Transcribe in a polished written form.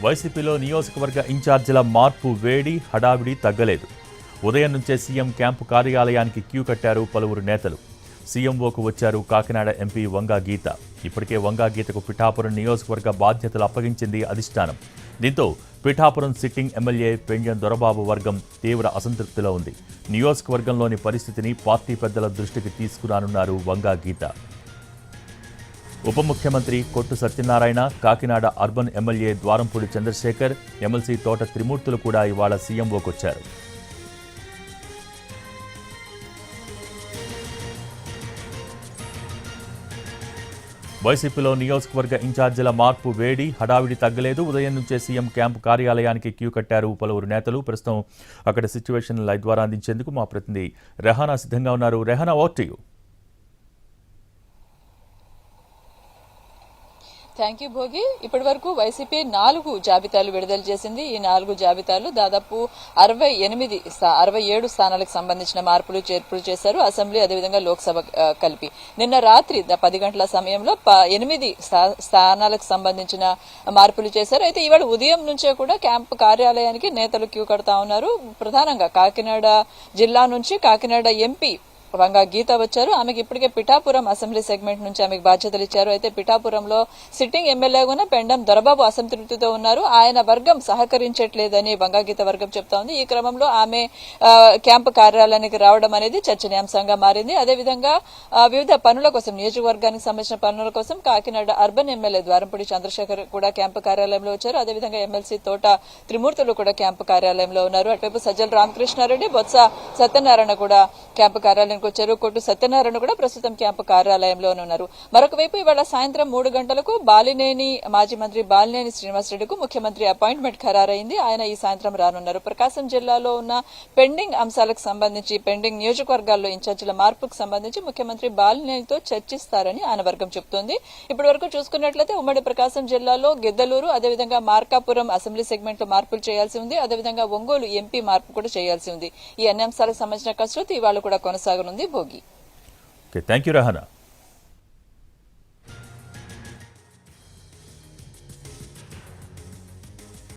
వైసీపీలో నియోజకవర్గ ఇన్ఛార్జీల మార్పు వేడి హడావిడి తగ్గలేదు. ఉదయం నుంచే సీఎం క్యాంపు కార్యాలయానికి క్యూ కట్టారు పలువురు నేతలు. సీఎంఓకు వచ్చారు కాకినాడ ఎంపీ వంగా గీత. ఇప్పటికే వంగా గీతకు పిఠాపురం నియోజకవర్గ బాధ్యతలు అప్పగించింది అధిష్టానం. దీంతో పిఠాపురం సిట్టింగ్ ఎమ్మెల్యే పెండ్యం దొరబాబు వర్గం తీవ్ర అసంతృప్తిలో ఉంది. నియోజకవర్గంలోని పరిస్థితిని పార్టీ పెద్దల దృష్టికి తీసుకురానున్నారు వంగా గీత. ఉప ముఖ్యమంత్రి Kottu Satyanarayana, Kakinada urban MLA Dwarampudi Chandrasekhar, MLC Thota Trimurthulu కూడా ఇవాళ సీఎంఓకొచ్చారు. వైసీపీలో నియోజకవర్గ ఇన్ఛార్జీల మార్పు వేడి హడావిడి తగ్గలేదు. ఉదయం నుంచే సీఎం క్యాంపు కార్యాలయానికి క్యూ కట్టారు పలువురు నేతలు. ప్రస్తుతం అక్కడ సిచ్యువేషన్ లైవ్ ద్వారా అందించేందుకు మా ప్రతినిధి రెహానా సిద్ధంగా ఉన్నారు. Rehana, over to you. Thank you Bhogi. ఇప్పటి వరకు వైసీపీ 4 జాబితాలు విడుదల చేసింది. ఈ 4 జాబితాలు దాదాపు 67 స్థానాలకు సంబంధించిన మార్పులు చేర్పులు చేశారు. అసెంబ్లీ అదేవిధంగా లోక్సభ కలిపి నిన్న రాత్రి 10 గంటల సమయంలో 8 స్థానాలకు సంబంధించిన మార్పులు చేశారు. అయితే ఇవాళ ఉదయం నుంచే కూడా క్యాంపు కార్యాలయానికి నేతలు క్యూ కడతా ఉన్నారు. ప్రధానంగా కాకినాడ జిల్లా నుంచి కాకినాడ ఎంపీ వంగా గీత వచ్చారు. ఆమెకి ఇప్పటికే పిఠాపురం అసెంబ్లీ సెగ్మెంట్ నుంచి ఆమెకు బాధ్యతలు ఇచ్చారు. అయితే పిఠాపురంలో సిట్టింగ్ ఎమ్మెల్యేగా పెండం దొరబాబు అసంతృప్తితో ఉన్నారు. ఆయన వర్గం సహకరించట్లేదని వంగా గీత వర్గం చెప్తా ఉంది. ఈ క్రమంలో ఆమె క్యాంపు కార్యాలయానికి రావడం అనేది చర్చనీయాంశంగా మారింది. అదేవిధంగా వివిధ పనుల కోసం, నియోజకవర్గానికి సంబంధించిన పనుల కోసం కాకినాడ అర్బన్ ఎమ్మెల్యే ద్వారంపూడి చంద్రశేఖర్ కూడా క్యాంపు కార్యాలయంలో వచ్చారు. అదేవిధంగా ఎమ్మెల్సీ తోట త్రిమూర్తులు కూడా క్యాంపు కార్యాలయంలో ఉన్నారు. అటువైపు సజ్జల రామకృష్ణారెడ్డి, బొత్స సత్యనారాయణ కూడా క్యాంపు కార్యాలయం వచ్చారు. కొట్టు సత్యనారాయణ కూడా ప్రస్తుతం క్యాంపు కార్యాలయంలోనే ఉన్నారు. మరొక వైపు ఇవాళ సాయంత్రం 3 గంటలకు మాజీ మంత్రి బాలినేని శ్రీనివాసరెడ్డికి ముఖ్యమంత్రి అపాయింట్మెంట్ ఖరారైంది. ఆయన ఈ సాయంత్రం రానున్నారు. ప్రకాశం జిల్లాలో ఉన్న పెండింగ్ అంశాలకు సంబంధించి, పెండింగ్ నియోజకవర్గాల్లో ఇన్ఛార్జీల మార్పుకు సంబంధించి ముఖ్యమంత్రి బాలినేనితో చర్చిస్తారని ఆయన వర్గం చెబుతోంది. ఇప్పటి వరకు చూసుకున్నట్లయితే ఉమ్మడి ప్రకాశం జిల్లాలో గిద్దలూరు, అదేవిధంగా మార్కాపురం అసెంబ్లీ సెగ్మెంట్ లో మార్పులు చేయాల్సి ఉంది. అదేవిధంగా ఒంగోలు ఎంపీ మార్పు కూడా చేయాల్సి ఉంది. ఈ అన్ని అంశాలకు సంబంధించిన కసరత్తు ఇవాళ కూడా కొనసాగనుంది. భోగి. Thank you Rehana.